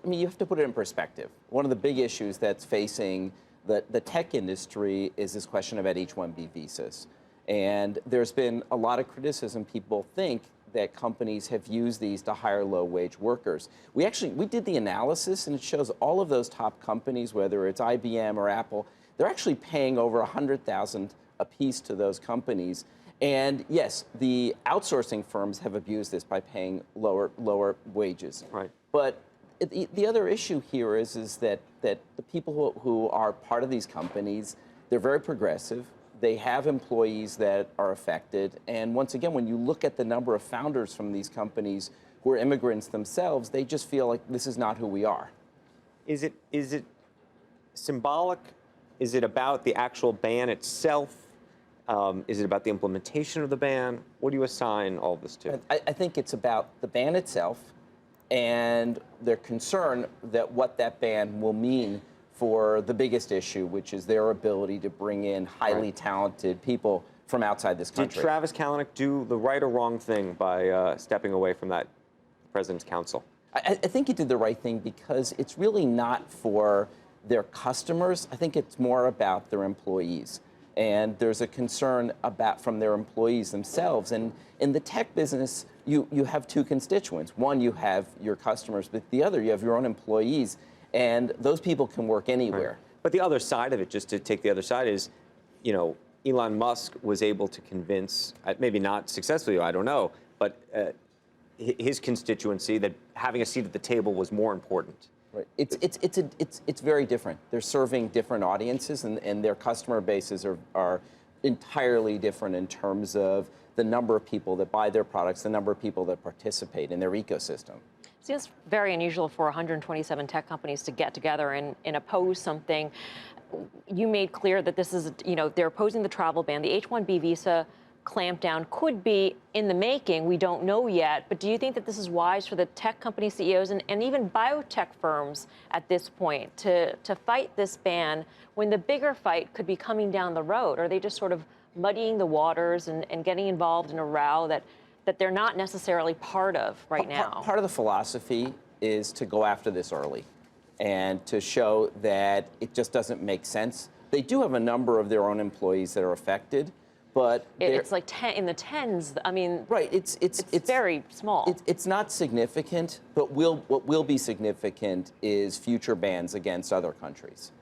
I mean, you have to put it in perspective. One of the big issues that's facing the tech industry is this question about H-1B visas. And there's been a lot of criticism. People think that companies have used these to hire low-wage workers. We did the analysis, and it shows all of those top companies, whether it's IBM or Apple, they're actually paying over $100,000 apiece to those companies. And yes, the outsourcing firms have abused this by paying lower wages. Right. But the other issue here is that the people who are part of these companies, they're very progressive. They have employees that are affected. And once again, when you look at the number of founders from these companies who are immigrants themselves, they just feel like this is not who we are. Is it symbolic? Is it about the actual ban itself? Is it about the implementation of the ban? What do you assign all this to? I think it's about the ban itself and their concern that what that ban will mean for the biggest issue, which is their ability to bring in highly talented people from outside this country. Did Travis Kalanick do the right or wrong thing by stepping away from that President's Council? I think he did the right thing because it's really not for their customers. I think it's more about their employees. And there's a concern from their employees themselves. And in the tech business, you have two constituents. One, you have your customers, but the other, you have your own employees. And those people can work anywhere. Right. But the other side of it, just to take the other side, is, you know, Elon Musk was able to convince, maybe not successfully, I don't know, but his constituency that having a seat at the table was more important. Right. It's very different. They're serving different audiences, and their customer bases are entirely different in terms of the number of people that buy their products, the number of people that participate in their ecosystem. Seems very unusual for 127 tech companies to get together and oppose something. You made clear that this is, you know, they're opposing the travel ban. The H-1B visa clampdown could be in the making. We don't know yet. But do you think that this is wise for the tech company CEOs and even biotech firms at this point to fight this ban when the bigger fight could be coming down the road? Are they just sort of muddying the waters and getting involved in a row that they're not necessarily part of right now? Part of the philosophy is to go after this early and to show that it just doesn't make sense. They do have a number of their own employees that are affected, but it's like in the tens. I mean, right? It's very small. It's not significant, but what will be significant is future bans against other countries.